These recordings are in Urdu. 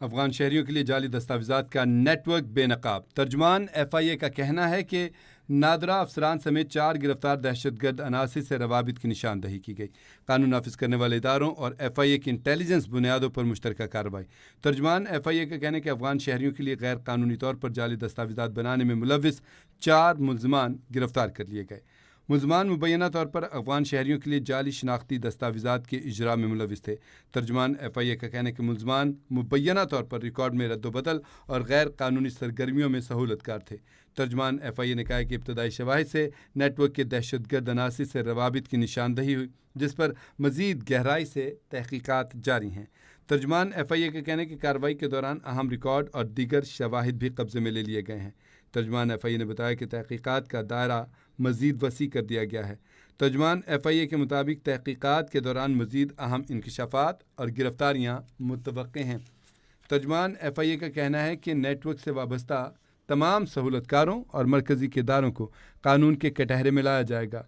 افغان شہریوں کے لیے جعلی دستاویزات کا نیٹ ورک بے نقاب۔ ترجمان ایف آئی اے کا کہنا ہے کہ نادرہ افسران سمیت 4 گرفتار دہشت گرد عناصر سے روابط کی نشاندہی کی گئی۔ قانون نافذ کرنے والے اداروں اور ایف آئی اے کی انٹیلیجنس بنیادوں پر مشترکہ کارروائی۔ ترجمان ایف آئی اے کا کہنا ہے کہ افغان شہریوں کے لیے غیر قانونی طور پر جعلی دستاویزات بنانے میں ملوث 4 ملزمان گرفتار کر لیے گئے۔ ملزمان مبینہ طور پر افغان شہریوں کے لیے جعلی شناختی دستاویزات کے اجراء میں ملوث تھے۔ ترجمان ایف آئی اے کا کہنا ہے کہ ملزمان مبینہ طور پر ریکارڈ میں رد و بدل اور غیر قانونی سرگرمیوں میں سہولت کار تھے۔ ترجمان ایف آئی اے نے کہا کہ ابتدائی شواہد سے نیٹ ورک کے دہشت گرد عناصر سے روابط کی نشاندہی ہوئی، جس پر مزید گہرائی سے تحقیقات جاری ہیں۔ ترجمان ایف آئی اے کا کہنا ہے کہ کارروائی کے دوران اہم ریکارڈ اور دیگر شواہد بھی قبضے میں لے لیے گئے ہیں۔ ترجمان ایف آئی اے نے بتایا کہ تحقیقات کا دائرہ مزید وسیع کر دیا گیا ہے۔ ترجمان ایف آئی اے کے مطابق تحقیقات کے دوران مزید اہم انکشافات اور گرفتاریاں متوقع ہیں۔ ترجمان ایف آئی اے کا کہنا ہے کہ نیٹ ورک سے وابستہ تمام سہولت کاروں اور مرکزی کرداروں کو قانون کے کٹہرے میں لایا جائے گا۔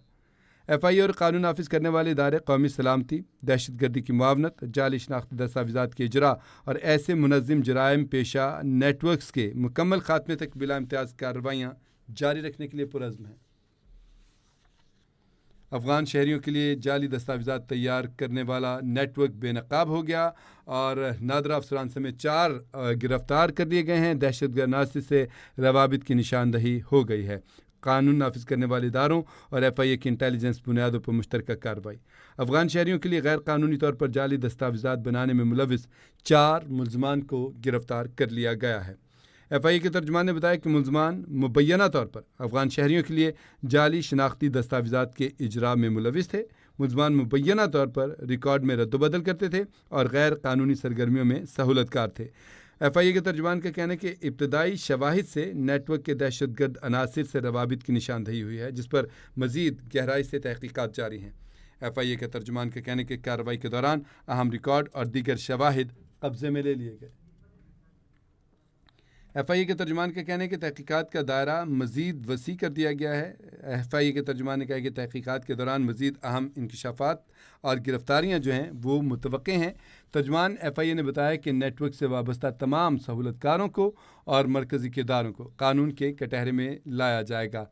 ایف آئی اے اور قانون نافذ کرنے والے ادارے قومی سلامتی، دہشت گردی کی معاونت، جعلی شناختی دستاویزات کے اجراء اور ایسے منظم جرائم پیشہ نیٹ ورکس کے مکمل خاتمے تک بلا امتیاز کارروائیاں جاری رکھنے کے لیے پرعزم ہیں۔ افغان شہریوں کے لیے جعلی دستاویزات تیار کرنے والا نیٹ ورک بے نقاب ہو گیا اور نادرہ افسران سمیت 4 گرفتار کر لیے گئے ہیں۔ دہشت گرد عناصر سے روابط کی نشاندہی ہو گئی ہے۔ قانون نافذ کرنے والے اداروں اور ایف آئی اے کی انٹیلیجنس بنیادوں پر مشترکہ کارروائی۔ افغان شہریوں کے لیے غیر قانونی طور پر جعلی دستاویزات بنانے میں ملوث 4 ملزمان کو گرفتار کر لیا گیا ہے۔ ایف آئی اے کے ترجمان نے بتایا کہ ملزمان مبینہ طور پر افغان شہریوں کے لیے جعلی شناختی دستاویزات کے اجراء میں ملوث تھے۔ ملزمان مبینہ طور پر ریکارڈ میں رد و بدل کرتے تھے اور غیر قانونی سرگرمیوں میں سہولت کار تھے۔ ایف آئی اے کے ترجمان کا کہنا ہے کہ ابتدائی شواہد سے نیٹ ورک کے دہشت گرد عناصر سے روابط کی نشاندہی ہوئی ہے، جس پر مزید گہرائی سے تحقیقات جاری ہیں۔ ایف آئی اے کے ترجمان کا کہنا ہے کہ کارروائی کے دوران اہم ریکارڈ اور دیگر شواہد قبضے میں لے لیے گئے۔ ایف آئی اے کے ترجمان کا کہنا ہے کہ تحقیقات کا دائرہ مزید وسیع کر دیا گیا ہے۔ ایف آئی اے کے ترجمان نے کہا کہ تحقیقات کے دوران مزید اہم انکشافات اور گرفتاریاں جو ہیں وہ متوقع ہیں۔ ترجمان ایف آئی اے نے بتایا کہ نیٹ ورک سے وابستہ تمام سہولت کاروں کو اور مرکزی کرداروں کو قانون کے کٹہرے میں لایا جائے گا۔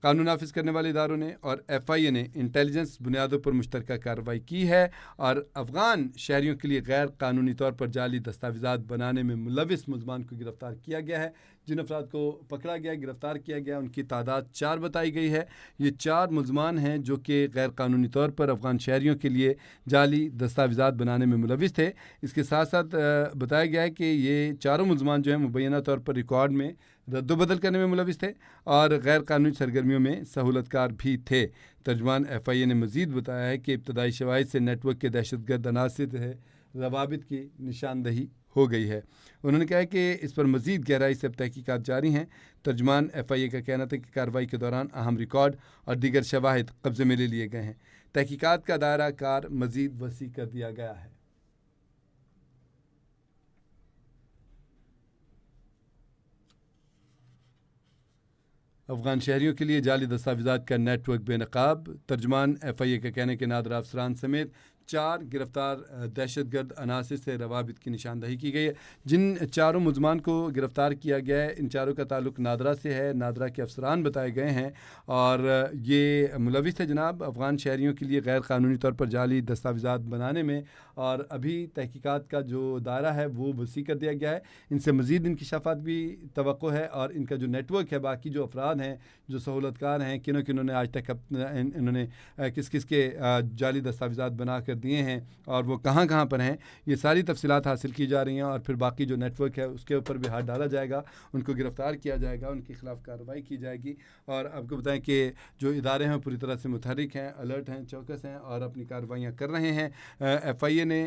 قانون نافذ کرنے والے اداروں نے اور ایف آئی اے نے انٹیلیجنس بنیادوں پر مشترکہ کارروائی کی ہے اور افغان شہریوں کے لیے غیر قانونی طور پر جعلی دستاویزات بنانے میں ملوث ملزمان کو گرفتار کیا گیا ہے۔ جن افراد کو پکڑا گیا، گرفتار کیا گیا، ان کی تعداد 4 بتائی گئی ہے۔ یہ 4 ملزمان ہیں جو کہ غیر قانونی طور پر افغان شہریوں کے لیے جعلی دستاویزات بنانے میں ملوث تھے۔ اس کے ساتھ ساتھ بتایا گیا ہے کہ یہ چاروں ملزمان جو ہیں مبینہ طور پر ریکارڈ میں رد و بدل کرنے میں ملوث تھے اور غیر قانونی سرگرمیوں میں سہولت کار بھی تھے۔ ترجمان ایف آئی اے نے مزید بتایا ہے کہ ابتدائی شواہد سے نیٹ ورک کے دہشت گرد عناصر سے روابط کی نشاندہی ہو گئی ہے۔ انہوں نے کہا کہ اس پر مزید گہرائی سے اب تحقیقات جاری ہیں۔ ترجمان ایف آئی اے کا کہنا تھا کہ کارروائی کے دوران اہم ریکارڈ اور دیگر شواہد قبضے میں لے لیے گئے ہیں۔ تحقیقات کا دائرہ کار مزید وسیع کر دیا گیا ہے۔ افغان شہریوں کے لیے جعلی دستاویزات کا نیٹ ورک بے نقاب۔ ترجمان ایف آئی اے کا کہنا ہے کہ نادرہ افسران سمیت 4 گرفتار دہشت گرد عناصر سے روابط کی نشاندہی کی گئی ہے۔ جن 4 ملزمان کو گرفتار کیا گیا ہے ان 4 کا تعلق نادرہ سے ہے۔ نادرہ کے افسران بتائے گئے ہیں اور یہ ملوث ہے جناب افغان شہریوں کے لیے غیر قانونی طور پر جعلی دستاویزات بنانے میں، اور ابھی تحقیقات کا جو دائرہ ہے وہ وسیع کر دیا گیا ہے۔ ان سے مزید انکشافات بھی توقع ہے اور ان کا جو نیٹ ورک ہے، باقی جو افراد ہیں جو سہولت کار ہیں، کنہوں نے آج تک انہوں نے کس کس کے جعلی دستاویزات بنا کر دیے ہیں اور وہ کہاں پر ہیں، یہ ساری تفصیلات حاصل کی جا رہی ہیں اور پھر باقی جو نیٹ ورک ہے اس کے اوپر بھی ہاتھ ڈالا جائے گا، ان کو گرفتار کیا جائے گا، ان کے خلاف کارروائی کی جائے گی۔ اور آپ کو بتائیں کہ جو ادارے ہیں پوری طرح سے متحرک ہیں، الرٹ ہیں، چوکس ہیں اور اپنی کارروائیاں کر رہے ہیں۔ ایف آئی اے نے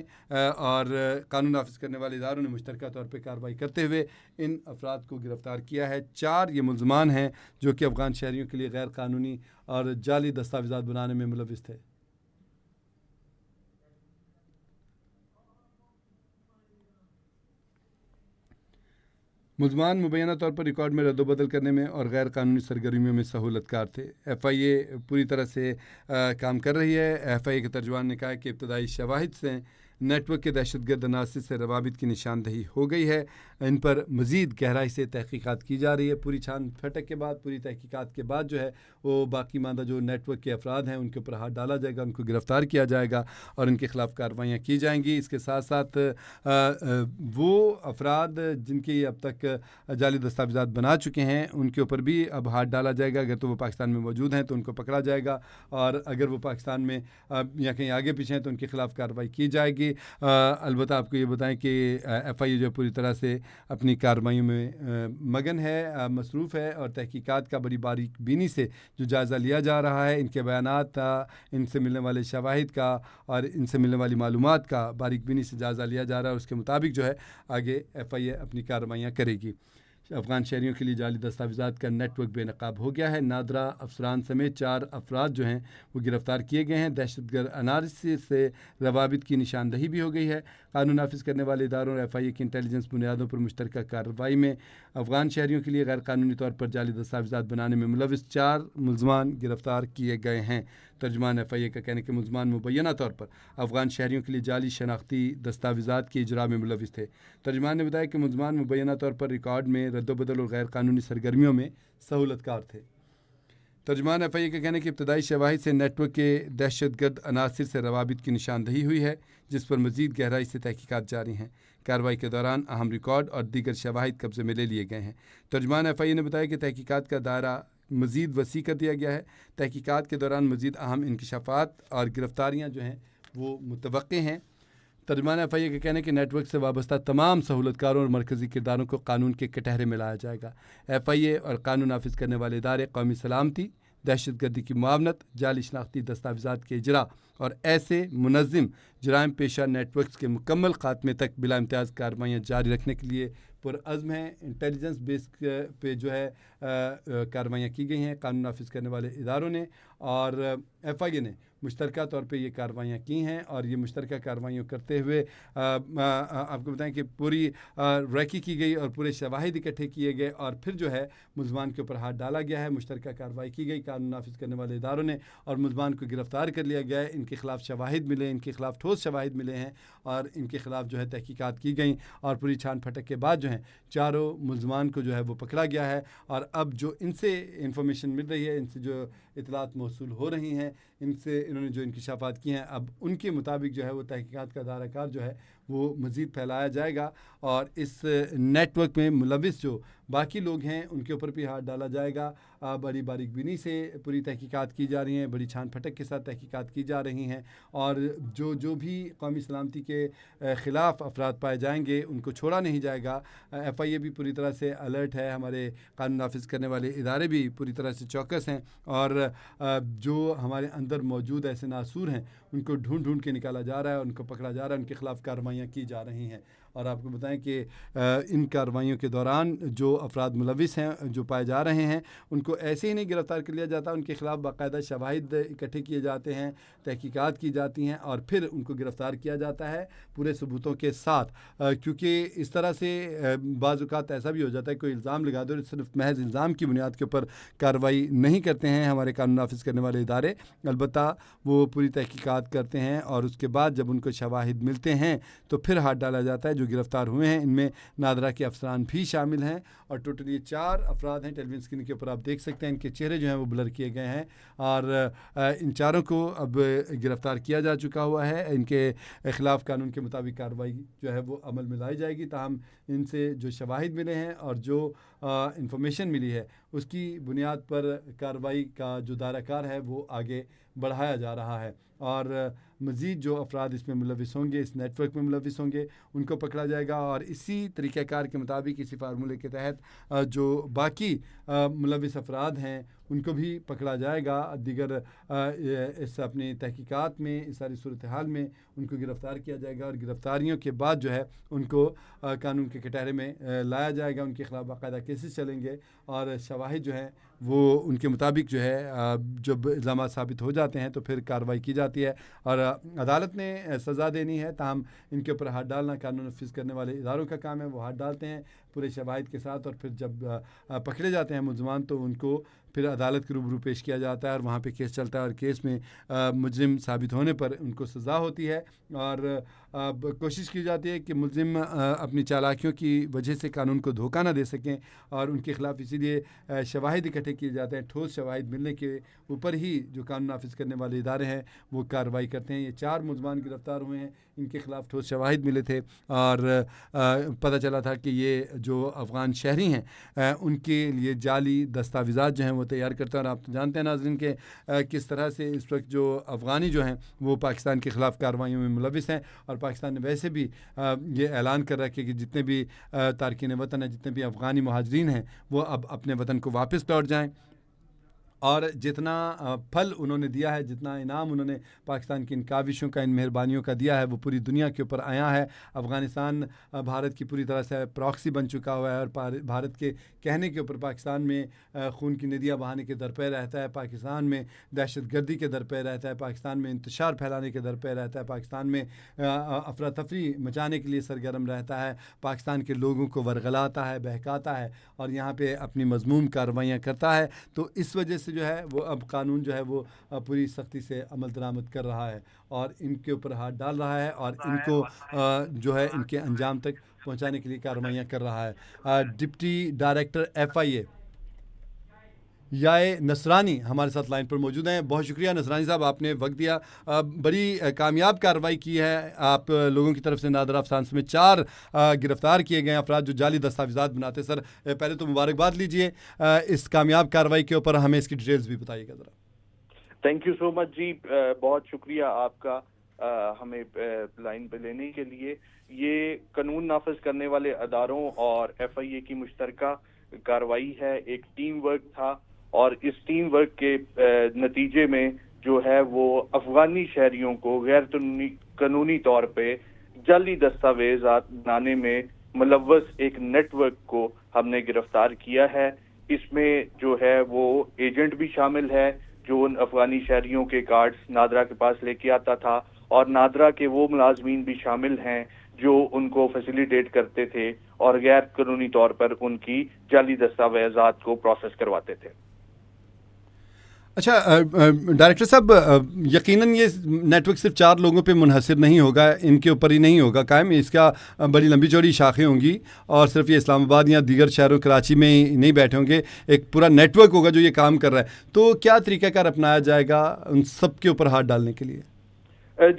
اور قانون نافذ کرنے والے اداروں نے مشترکہ طور پہ کارروائی کرتے ہوئے ان افراد کو گرفتار کیا ہے۔ 4 یہ ملزمان ہیں جو کہ افغان شہریوں کے لیے غیر قانونی اور جعلی دستاویزات بنانے میں ملوث تھے۔ ملزمان مبینہ طور پر ریکارڈ میں رد و بدل کرنے میں اور غیر قانونی سرگرمیوں میں سہولت کار تھے۔ ایف آئی اے پوری طرح سے کام کر رہی ہے۔ ایف آئی اے کے ترجمان نے کہا کہ ابتدائی شواہد سے نیٹ ورک کے دہشت گرد عناصر سے روابط کی نشاندہی ہو گئی ہے. ان پر مزید گہرائی سے تحقیقات کی جا رہی ہے. پوری چھان پھٹک کے بعد, پوری تحقیقات کے بعد جو ہے وہ باقی ماندہ جو نیٹ ورک کے افراد ہیں ان کے اوپر ہاتھ ڈالا جائے گا, ان کو گرفتار کیا جائے گا اور ان کے خلاف کارروائیاں کی جائیں گی. اس کے ساتھ ساتھ وہ افراد جن کی اب تک جعلی دستاویزات بنا چکے ہیں ان کے اوپر بھی اب ہاتھ ڈالا جائے گا. اگر تو وہ پاکستان میں موجود ہیں تو ان کو پکڑا جائے گا, اور اگر وہ پاکستان میں یا کہیں آگے پیچھے ہیں تو ان کے خلاف کارروائی کی جائے گی. البتہ آپ کو یہ بتائیں کہ ایف آئی اے جو پوری طرح سے اپنی کارروائیوں میں مگن ہے, مصروف ہے, اور تحقیقات کا بڑی باریک بینی سے جو جائزہ لیا جا رہا ہے, ان کے بیانات, ان سے ملنے والے شواہد کا اور ان سے ملنے والی معلومات کا باریک بینی سے جائزہ لیا جا رہا ہے, اور اس کے مطابق جو ہے آگے ایف آئی اے اپنی کارروائیاں کرے گی. افغان شہریوں کے لیے جعلی دستاویزات کا نیٹ ورک بے نقاب ہو گیا ہے. نادرہ افسران سمیت 4 افراد جو ہیں وہ گرفتار کیے گئے ہیں. دہشت گرد عناصر سے روابط کی نشاندہی بھی ہو گئی ہے. قانون نافذ کرنے والے اداروں اور ایف آئی اے کی انٹیلیجنس بنیادوں پر مشترکہ کارروائی میں افغان شہریوں کے لیے غیر قانونی طور پر جعلی دستاویزات بنانے میں ملوث 4 ملزمان گرفتار کیے گئے ہیں. ترجمان ایف آئی اے کا کہنا ہے کہ ملزمان مبینہ طور پر افغان شہریوں کے لیے جعلی شناختی دستاویزات کے اجرا میں ملوث تھے. ترجمان نے بتایا کہ ملزمان مبینہ طور پر ریکارڈ میں رد و بدل اور غیر قانونی سرگرمیوں میں سہولت کار تھے. ترجمان ایف آئی اے کا کہنا ہے کہ ابتدائی شواہد سے نیٹ ورک کے دہشت گرد عناصر سے روابط کی نشاندہی ہوئی ہے, جس پر مزید گہرائی سے تحقیقات جاری ہیں. کارروائی کے دوران اہم ریکارڈ اور دیگر شواہد قبضے میں لے لیے گئے ہیں. ترجمان ایف آئی اے نے بتایا کہ تحقیقات کا دائرہ مزید وسیع کر دیا گیا ہے. تحقیقات کے دوران مزید اہم انکشافات اور گرفتاریاں جو ہیں وہ متوقع ہیں. ترجمان ایف آئی اے کا کہنا ہے کہ نیٹ ورک سے وابستہ تمام سہولت کاروں اور مرکزی کرداروں کو قانون کے کٹہرے میں لایا جائے گا. ایف آئی اے اور قانون نافذ کرنے والے ادارے قومی سلامتی, دہشت گردی کی معاونت, جعلی شناختی دستاویزات کے اجرا اور ایسے منظم جرائم پیشہ نیٹ ورکس کے مکمل خاتمے تک بلا امتیاز کارروائیاں جاری رکھنے کے لیے پرعزم ہیں. انٹیلیجنس بیس پہ جو ہے کارروائیاں کی گئی ہیں قانون نافذ کرنے والے اداروں نے, اور ایف آئی اے نے مشترکہ طور پہ یہ کارروائیاں کی ہیں. اور یہ مشترکہ کارروائیوں کرتے ہوئے آپ کو بتائیں کہ پوری ریکی کی گئی اور پورے شواہد اکٹھے کیے گئے, اور پھر جو ہے ملزمان کے اوپر ہاتھ ڈالا گیا ہے. مشترکہ کارروائی کی گئی قانون نافذ کرنے والے اداروں نے, اور ملزمان کو گرفتار کر لیا گیا ہے. ان کے خلاف شواہد ملے, ان کے خلاف ٹھوس شواہد ملے ہیں, اور ان کے خلاف جو ہے تحقیقات کی گئیں, اور پوری چھان پھٹک کے بعد جو ہے چاروں ملزمان کو جو ہے وہ پکڑا گیا ہے. اور اب جو ان سے انفارمیشن مل رہی ہے, ان سے جو اطلاعات موصول ہو رہی ہیں, ان سے انہوں نے جو انکشافات کیے ہیں, اب ان کے مطابق جو ہے وہ تحقیقات کا دائرہ کار جو ہے وہ مزید پھیلایا جائے گا, اور اس نیٹ ورک میں ملوث جو باقی لوگ ہیں ان کے اوپر بھی ہاتھ ڈالا جائے گا. بڑی باریک بینی سے پوری تحقیقات کی جا رہی ہیں, بڑی چھان پھٹک کے ساتھ تحقیقات کی جا رہی ہیں, اور جو بھی قومی سلامتی کے خلاف افراد پائے جائیں گے ان کو چھوڑا نہیں جائے گا. ایف آئی اے بھی پوری طرح سے الرٹ ہے, ہمارے قانون نافذ کرنے والے ادارے بھی پوری طرح سے چوکس ہیں, اور جو ہمارے اندر موجود ایسے ناسور ہیں ان کو ڈھونڈ کے نکالا جا رہا ہے, ان کو پکڑا جا رہا ہے, ان کے خلاف کارروائیاں کی جا رہی ہیں. اور آپ کو بتائیں کہ ان کارروائیوں کے دوران جو افراد ملوث ہیں جو پائے جا رہے ہیں ان کو ایسے ہی نہیں گرفتار کر لیا جاتا, ان کے خلاف باقاعدہ شواہد اکٹھے کیے جاتے ہیں, تحقیقات کی جاتی ہیں, اور پھر ان کو گرفتار کیا جاتا ہے پورے ثبوتوں کے ساتھ. کیونکہ اس طرح سے بعض اوقات ایسا بھی ہو جاتا ہے کوئی الزام لگا دو, صرف محض الزام کی بنیاد کے اوپر کارروائی نہیں کرتے ہیں ہمارے قانون نافذ کرنے والے ادارے, البتہ وہ پوری تحقیقات کرتے ہیں, اور اس کے بعد جب ان کو شواہد ملتے ہیں تو پھر ہاتھ ڈالا جاتا ہے. جو گرفتار ہوئے ہیں ان میں نادرہ کے افسران بھی شامل ہیں, اور ٹوٹل یہ 4 افراد ہیں. ٹیلی ویژن اسکرین کے اوپر آپ دیکھ سکتے ہیں ان کے چہرے جو ہیں وہ بلر کیے گئے ہیں, اور ان چاروں کو اب گرفتار کیا جا چکا ہوا ہے. ان کے خلاف قانون کے مطابق کارروائی جو ہے وہ عمل میں لائی جائے گی. تاہم ان سے جو شواہد ملے ہیں اور جو انفارمیشن ملی ہے اس کی بنیاد پر کارروائی کا جو دائرہ کار ہے وہ آگے بڑھایا جا رہا ہے, اور مزید جو افراد اس میں ملوث ہوں گے, اس نیٹ ورک میں ملوث ہوں گے, ان کو پکڑا جائے گا, اور اسی طریقہ کار کے مطابق اسی فارمولے کے تحت جو باقی ملوث افراد ہیں ان کو بھی پکڑا جائے گا. دیگر اس اپنی تحقیقات میں اس ساری صورتحال میں ان کو گرفتار کیا جائے گا, اور گرفتاریوں کے بعد جو ہے ان کو قانون کے کٹہرے میں لایا جائے گا. ان کے خلاف باقاعدہ کیسز چلیں گے, اور شواہد جو ہیں وہ ان کے مطابق جو ہے جب الزامات ثابت ہو جاتے ہیں تو پھر کارروائی کی جاتی ہے, اور عدالت نے سزا دینی ہے. تاہم ان کے اوپر ہاتھ ڈالنا قانون نافذ کرنے والے اداروں کا کام ہے, وہ ہاتھ ڈالتے ہیں پورے شواہد کے ساتھ, اور پھر جب پکڑے جاتے ہیں ملزمان تو ان کو پھر عدالت کے روبرو پیش کیا جاتا ہے, اور وہاں پہ کیس چلتا ہے, اور کیس میں مجرم ثابت ہونے پر ان کو سزا ہوتی ہے. اور کوشش کی جاتی ہے کہ ملزم اپنی چالاکیوں کی وجہ سے قانون کو دھوکہ نہ دے سکیں، اور ان کے خلاف اسی لیے شواہد اکٹھے کیے جاتے ہیں. ٹھوس شواہد ملنے کے اوپر ہی جو قانون نافذ کرنے والے ادارے ہیں وہ کارروائی کرتے ہیں. یہ 4 ملزمان گرفتار ہوئے ہیں، ان کے خلاف ٹھوس شواہد ملے تھے، اور پتہ چلا تھا کہ یہ جو افغان شہری ہیں ان کے لیے جعلی دستاویزات جو ہیں وہ تیار کرتے ہیں. اور آپ جانتے ہیں ناظرین کہ کس طرح سے اس وقت جو افغانی جو ہیں وہ پاکستان کے خلاف کارروائیوں میں ملوث ہیں، اور پاکستان نے ویسے بھی یہ اعلان کر رکھا ہے کہ جتنے بھی تارکین وطن ہیں، جتنے بھی افغانی مہاجرین ہیں، وہ اب اپنے وطن کو واپس لوٹ جائیں. اور جتنا پھل انہوں نے دیا ہے، جتنا انعام انہوں نے پاکستان کی ان کاوشوں کا، ان مہربانیوں کا دیا ہے، وہ پوری دنیا کے اوپر آیا ہے. افغانستان بھارت کی پوری طرح سے پراکسی بن چکا ہوا ہے، اور بھارت کے کہنے کے اوپر پاکستان میں خون کی ندیاں بہانے کے در پہ رہتا ہے، پاکستان میں دہشت گردی کے در پہ رہتا ہے، پاکستان میں انتشار پھیلانے کے در پہ رہتا ہے، پاکستان میں افراتفری مچانے کے لیے سرگرم رہتا ہے، پاکستان کے لوگوں کو ورغلاتا ہے، بہکاتا ہے، اور یہاں پہ اپنی مذموم کارروائیاں کرتا ہے. تو اس وجہ سے جو ہے وہ اب قانون جو ہے وہ پوری سختی سے عمل درآمد کر رہا ہے، اور ان کے اوپر ہاتھ ڈال رہا ہے، اور ان کو جو ہے ان کے انجام تک پہنچانے کے لیے کارروائیاں کر رہا ہے. ڈپٹی ڈائریکٹر FIA یائے نصرانی ہمارے ساتھ لائن پر موجود ہیں. بہت شکریہ نصرانی صاحب، آپ نے وقت دیا. بڑی کامیاب کارروائی کی ہے آپ لوگوں کی طرف سے. نادرا افسانہ سمیت 4 گرفتار کیے گئے افراد جو جعلی دستاویزات بناتے. سر پہلے تو مبارکباد لیجئے اس کامیاب کارروائی کے اوپر، ہمیں اس کی ڈیٹیلز بھی بتائیے گا ذرا. تھینک یو سو مچ جی، بہت شکریہ آپ کا ہمیں لائن پہ لینے کے لیے. یہ قانون نافذ کرنے والے اداروں اور FIA کی مشترکہ کارروائی ہے، ایک ٹیم ورک تھا، اور اس ٹیم ورک کے نتیجے میں جو ہے وہ افغانی شہریوں کو غیر قانونی طور پہ جعلی دستاویزات بنانے میں ملوث ایک نیٹ ورک کو ہم نے گرفتار کیا ہے. اس میں جو ہے وہ ایجنٹ بھی شامل ہے جو ان افغانی شہریوں کے کارڈز نادرا کے پاس لے کے آتا تھا، اور نادرا کے وہ ملازمین بھی شامل ہیں جو ان کو فیسیلیٹیٹ کرتے تھے اور غیر قانونی طور پر ان کی جعلی دستاویزات کو پروسیس کرواتے تھے. اچھا ڈائریکٹر صاحب، یقیناً یہ نیٹ ورک صرف 4 لوگوں پہ منحصر نہیں ہوگا، ان کے اوپر ہی نہیں ہوگا قائم، اس کا بڑی لمبی چوڑی شاخیں ہوں گی، اور صرف یہ اسلام آباد یا دیگر شہروں کراچی میں ہی نہیں بیٹھے ہوں گے، ایک پورا نیٹ ورک ہوگا جو یہ کام کر رہا ہے. تو کیا طریقہ کار اپنایا جائے گا ان سب کے اوپر ہاتھ ڈالنے کے لیے؟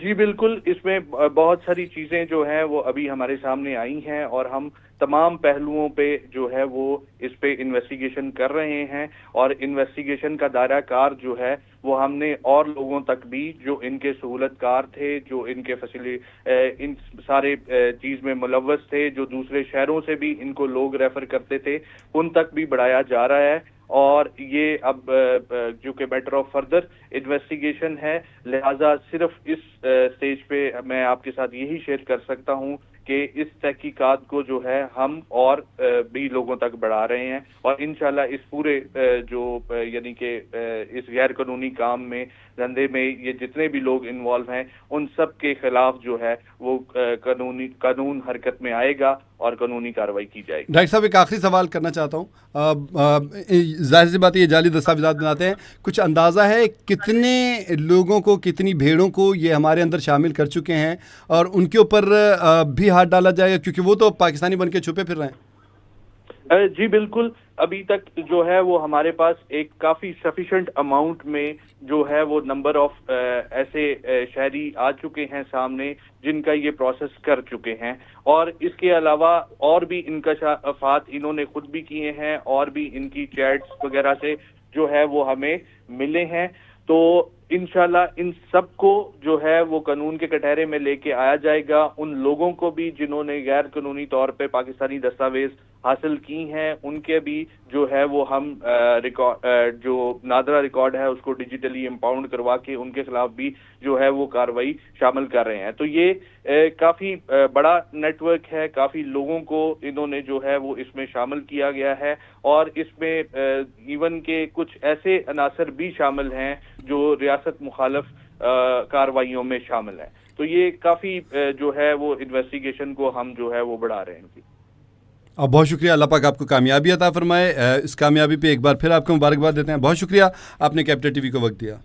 جی بالکل، اس میں بہت ساری چیزیں جو ہیں وہ ابھی ہمارے سامنے آئی ہیں، اور ہم تمام پہلوؤں پہ جو ہے وہ اس پہ انویسٹیگیشن کر رہے ہیں. اور انویسٹیگیشن کا دائرہ کار جو ہے وہ ہم نے اور لوگوں تک بھی جو ان کے سہولت کار تھے، جو ان کے ان سارے چیز میں ملوث تھے، جو دوسرے شہروں سے بھی ان کو لوگ ریفر کرتے تھے، ان تک بھی بڑھایا جا رہا ہے. اور یہ اب جو کہ میٹر آف فردر انویسٹیگیشن ہے، لہٰذا صرف اس سٹیج پہ میں آپ کے ساتھ یہی شیئر کر سکتا ہوں کہ اس تحقیقات کو جو ہے ہم اور بھی لوگوں تک بڑھا رہے ہیں، اور انشاءاللہ اس پورے جو یعنی کہ اس غیر قانونی کام میں، دھندے میں یہ جتنے بھی لوگ انوالو ہیں، ان سب کے خلاف جو ہے وہ قانون حرکت میں آئے گا اور قانونی کارروائی کی جائے گی. ڈاکٹر صاحب ایک آخری سوال کرنا چاہتا ہوں. ظاہر سی بات ہے یہ جعلی دستاویزات بناتے ہیں، کچھ اندازہ ہے کتنے لوگوں کو، کتنی بھیڑوں کو یہ ہمارے اندر شامل کر چکے ہیں، اور ان کے اوپر بھی ہاتھ ڈالا جائے گا کیونکہ وہ تو پاکستانی بن کے چھپے پھر رہے ہیں؟ جی بالکل، ابھی تک جو ہے وہ ہمارے پاس ایک کافی سفیشینٹ اماؤنٹ میں جو ہے وہ نمبر آف ایسے شہری آ چکے ہیں سامنے جن کا یہ پروسیس کر چکے ہیں، اور اس کے علاوہ اور بھی انکشافات انہوں نے خود بھی کیے ہیں، اور بھی ان کی چیٹس وغیرہ سے جو ہے وہ ہمیں ملے ہیں. تو انشاءاللہ ان سب کو جو ہے وہ قانون کے کٹہرے میں لے کے آیا جائے گا. ان لوگوں کو بھی جنہوں نے غیر قانونی طور پہ پاکستانی دستاویز حاصل کی ہیں، ان کے بھی جو ہے وہ ہم جو نادرا ریکارڈ ہے اس کو ڈیجیٹلی امپاؤنڈ کروا کے ان کے خلاف بھی جو ہے وہ کارروائی شامل کر رہے ہیں. تو یہ کافی بڑا نیٹ ورک ہے، کافی لوگوں کو انہوں نے جو ہے وہ اس میں شامل کیا گیا ہے، اور اس میں ایون کے کچھ ایسے عناصر بھی شامل ہیں جو ریاست مخالف کارروائیوں میں شامل ہیں. تو یہ کافی جو ہے وہ انویسٹیگیشن کو ہم جو ہے وہ بڑھا رہے ہیں. بہت شکریہ، اللہ پاک آپ کو کامیابی عطا فرمائے. اس کامیابی پہ ایک بار پھر آپ کو مبارکباد دیتے ہیں. بہت شکریہ، آپ نے کیپٹل ٹی وی کو وقت دیا.